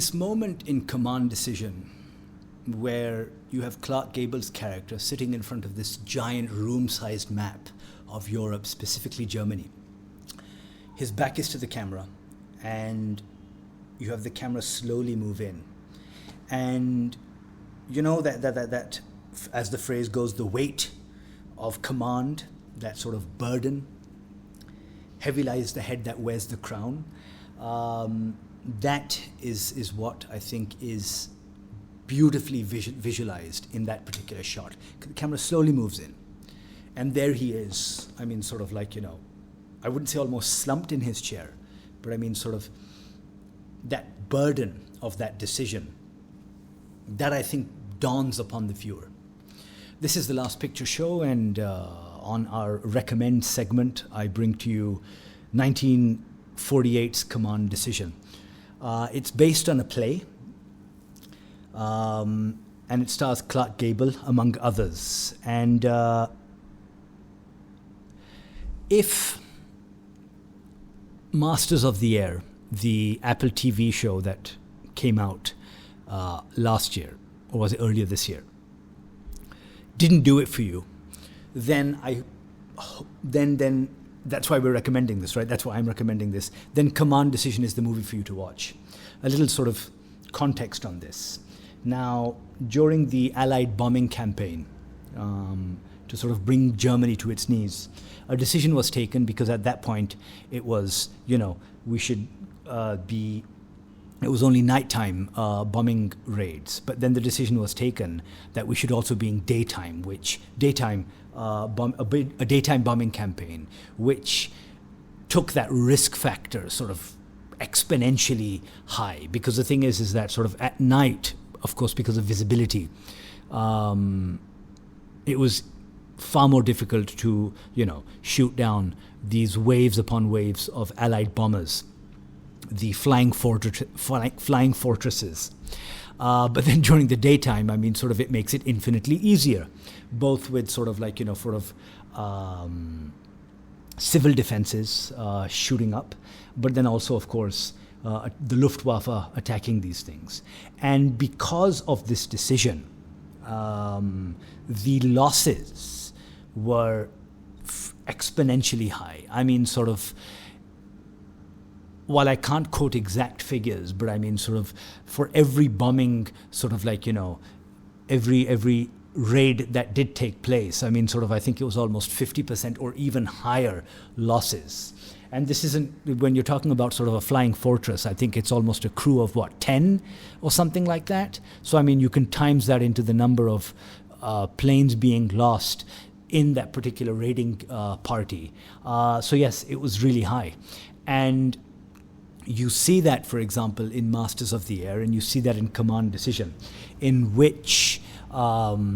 this moment in Command Decision where you have Clark Gable's character sitting in front of this giant room-sized map of Europe, specifically Germany. His back is to the camera, and you have the camera slowly move in. And you know that as the phrase goes, the weight of command, that sort of burden, heavy lies the head that wears the crown. That is what I think is beautifully visualized in that particular shot. The camera slowly moves in, and there he is. I mean, sort of like, I wouldn't say almost slumped in his chair, but I mean sort of that burden of that decision that I think dawns upon the viewer. This is the Last Picture Show, and on our recommend segment, I bring to you 1948's Command Decision. It's based on a play, and it stars Clark Gable, among others. And if Masters of the Air, the Apple TV show that came out last year, or was it earlier this year, didn't do it for you, then that's why we're recommending this, right? That's why I'm recommending this. Then Command Decision is the movie for you to watch. A little sort of context on this. Now, during the Allied bombing campaign, to sort of bring Germany to its knees, a decision was taken, because at that point it was, we should it was only nighttime bombing raids. But then the decision was taken that we should also be in daytime, a daytime bombing campaign, which took that risk factor sort of exponentially high. Because the thing is that sort of at night, of course, because of visibility, it was far more difficult to, shoot down these waves upon waves of Allied bombers, the flying fortresses. But then during the daytime, I mean, sort of it makes it infinitely easier, both with sort of like, civil defenses shooting up, but then also, of course, the Luftwaffe attacking these things. And because of this decision, the losses were exponentially high. I mean, sort of, while I can't quote exact figures, but I mean sort of for every bombing, sort of like, every raid that did take place, I mean sort of, I think it was almost 50% or even higher losses. And this isn't, when you're talking about sort of a flying fortress, I think it's almost a crew of 10 or something like that. So I mean, you can times that into the number of planes being lost in that particular raiding party. So yes, it was really high. And you see that, for example, in Masters of the Air, and you see that in Command Decision, in which Clark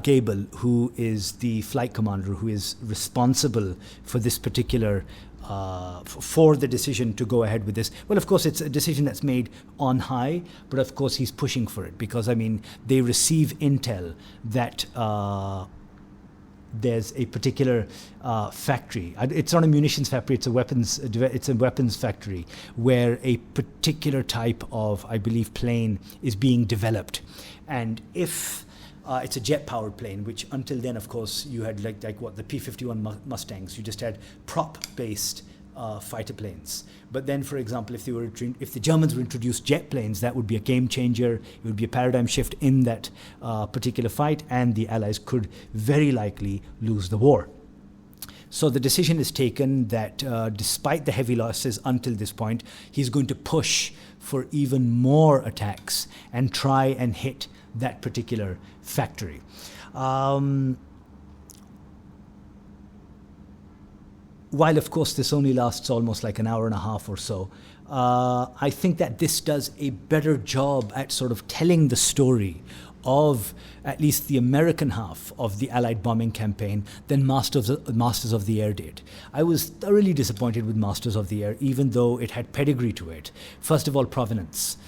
Gable, who is the flight commander, who is responsible for this particular, for the decision to go ahead with this. Well, of course, it's a decision that's made on high, but of course he's pushing for it, because, I mean, they receive intel that there's a particular factory. It's not a munitions factory. It's a weapons factory where a particular type of, I believe, plane is being developed. And if it's a jet-powered plane, which until then, of course, you had like the P-51 Mustangs. You just had prop-based fighter planes. But then, for example, if the Germans were introduced jet planes, that would be a game changer. It would be a paradigm shift in that particular fight, and the Allies could very likely lose the war. So the decision is taken that despite the heavy losses until this point, he's going to push for even more attacks and try and hit that particular factory. While, of course, this only lasts almost like an hour and a half or so, I think that this does a better job at sort of telling the story of at least the American half of the Allied bombing campaign than Masters of the Air did. I was thoroughly disappointed with Masters of the Air, even though it had pedigree to it. First of all, provenance.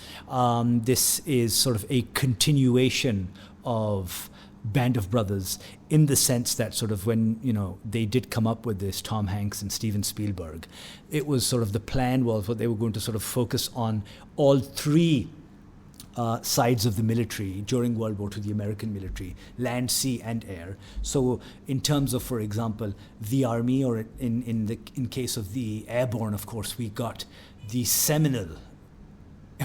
This is sort of a continuation of Band of Brothers, in the sense that sort of when, they did come up with this, Tom Hanks and Steven Spielberg, it was sort of the plan was what they were going to sort of focus on all three sides of the military during World War II, the American military, land, sea, and air. So in terms of, for example, the Army, or in case of the airborne, of course, we got the seminal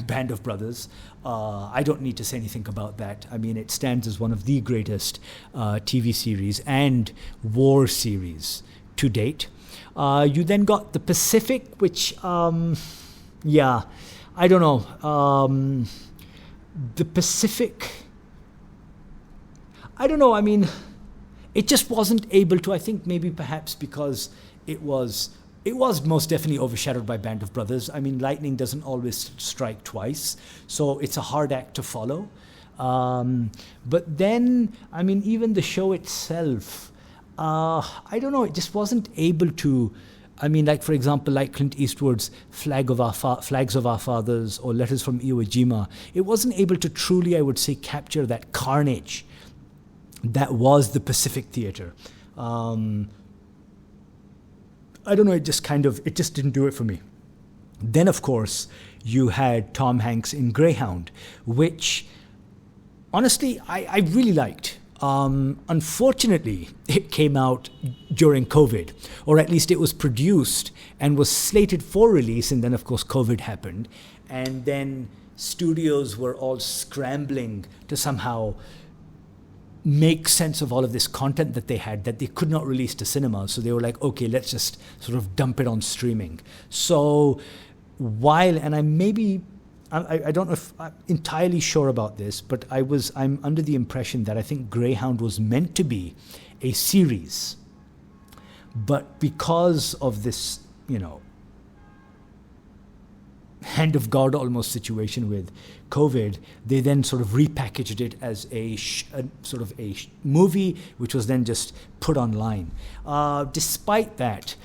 Band of Brothers. I don't need to say anything about that. I mean, it stands as one of the greatest TV series and war series to date. You then got the Pacific, which, I don't know. The Pacific, I don't know, I mean, it just wasn't able to, I think maybe perhaps because it was most definitely overshadowed by Band of Brothers. I mean, lightning doesn't always strike twice, so it's a hard act to follow. But then, I mean, even the show itself, I don't know, it just wasn't able to, I mean, like, for example, like Clint Eastwood's Flags of Our Fathers or Letters from Iwo Jima, it wasn't able to truly, I would say, capture that carnage that was the Pacific theater. I don't know, it just didn't do it for me. Then, of course, you had Tom Hanks in Greyhound, which, honestly, I really liked. Unfortunately, it came out during COVID, or at least it was produced and was slated for release, and then, of course, COVID happened. And then studios were all scrambling to somehow make sense of all of this content that they had that they could not release to cinemas. So they were like, okay, let's just sort of dump it on streaming. So I don't know if I'm entirely sure about this, but I'm under the impression that I think Greyhound was meant to be a series. But because of this, hand of God almost situation with COVID, they then sort of repackaged it as a movie, which was then just put online. Despite that,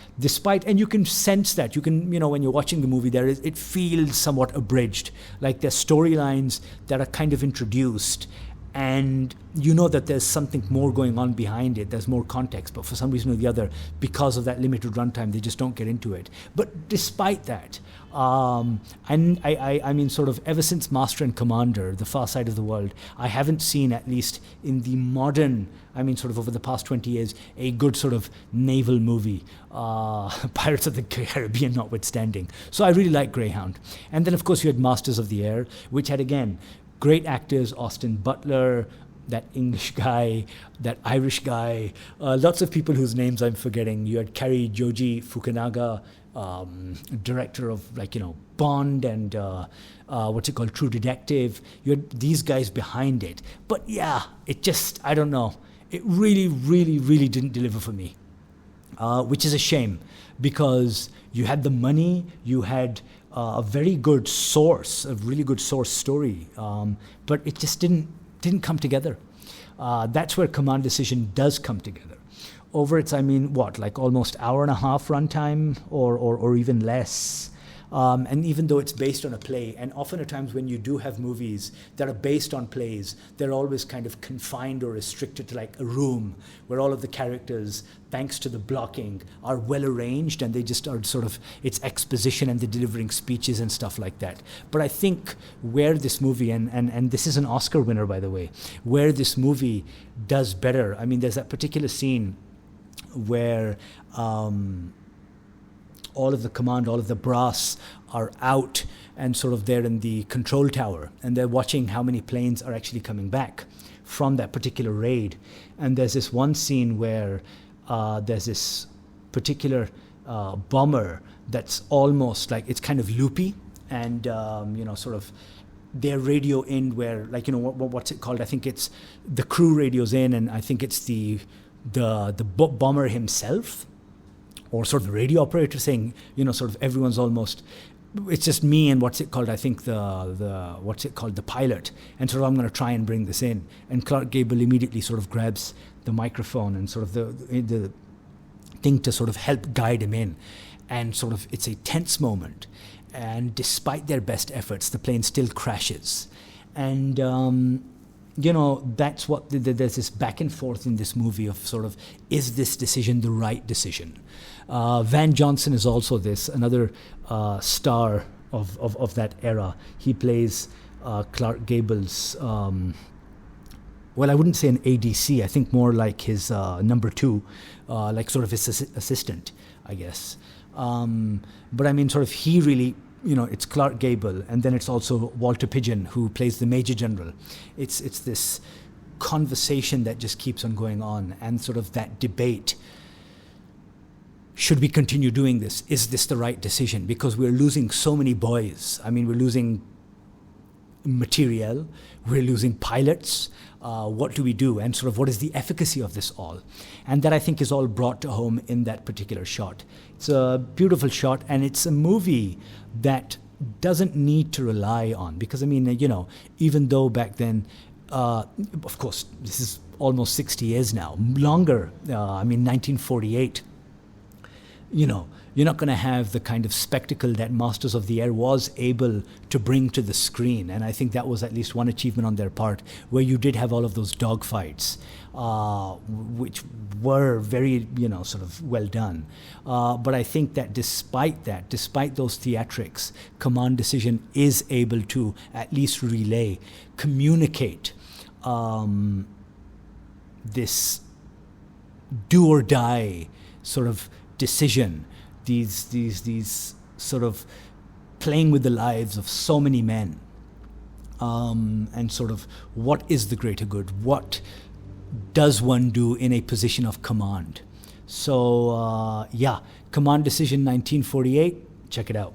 and you can sense that, when you're watching the movie, it feels somewhat abridged. Like there's storylines that are kind of introduced, and you know that there's something more going on behind it. There's more context, but for some reason or the other, because of that limited runtime, they just don't get into it. But despite that, and I mean, sort of ever since Master and Commander, The Far Side of the World, I haven't seen, at least in the modern, I mean, sort of over the past 20 years, a good sort of naval movie, Pirates of the Caribbean notwithstanding. So I really like Greyhound. And then, of course, you had Masters of the Air, which had, again, great actors, Austin Butler, that English guy, that Irish guy, lots of people whose names I'm forgetting. You had Kari Joji Fukunaga, director of Bond and True Detective. You had these guys behind it. But yeah, it just, I don't know. It really, really, really didn't deliver for me, which is a shame because you had the money, you had a very good source, a really good source story, but it just didn't come together. That's where Command Decision does come together. Over its, almost hour and a half runtime or even less. And even though it's based on a play, and often at times when you do have movies that are based on plays, they're always kind of confined or restricted to like a room where all of the characters, thanks to the blocking, are well arranged and they just are sort of, it's exposition and they're delivering speeches and stuff like that. But I think where this movie, and this is an Oscar winner, by the way, where this movie does better, I mean, there's that particular scene where all of the command, all of the brass are out and sort of they're in the control tower and they're watching how many planes are actually coming back from that particular raid. And there's this one scene where there's this particular bomber that's almost like, it's kind of loopy and, sort of their radio in where, what's it called? I think it's the crew radios in, and I think it's the bomber himself, or sort of the radio operator saying, sort of everyone's almost, it's just me and what's it called? I think the pilot. And sort of I'm going to try and bring this in. And Clark Gable immediately sort of grabs the microphone and sort of the thing to sort of help guide him in. And sort of it's a tense moment. And despite their best efforts, the plane still crashes. And that's what there's this back and forth in this movie of sort of, is this decision the right decision? Van Johnson is also another star of that era. He plays Clark Gable's, well, I wouldn't say an ADC, I think more like his number two, like sort of his assistant, I guess. But I mean, sort of he really, it's Clark Gable, and then it's also Walter Pidgeon, who plays the Major General. It's this conversation that just keeps on going on, and sort of that debate. Should we continue doing this? Is this the right decision? Because we're losing so many boys. I mean, we're losing materiel, we're losing pilots. What do we do? And sort of what is the efficacy of this all? And that, I think, is all brought to home in that particular shot. It's a beautiful shot, and it's a movie that doesn't need to rely on, because I mean, even though back then, of course, this is almost 60 years now, longer, 1948, you're not going to have the kind of spectacle that Masters of the Air was able to bring to the screen. And I think that was at least one achievement on their part, where you did have all of those dogfights, which were very, sort of well done. But I think that despite those theatrics, Command Decision is able to at least communicate this do or die sort of decision, these sort of playing with the lives of so many men, and sort of what is the greater good? What does one do in a position of command? So, Command Decision 1948, check it out.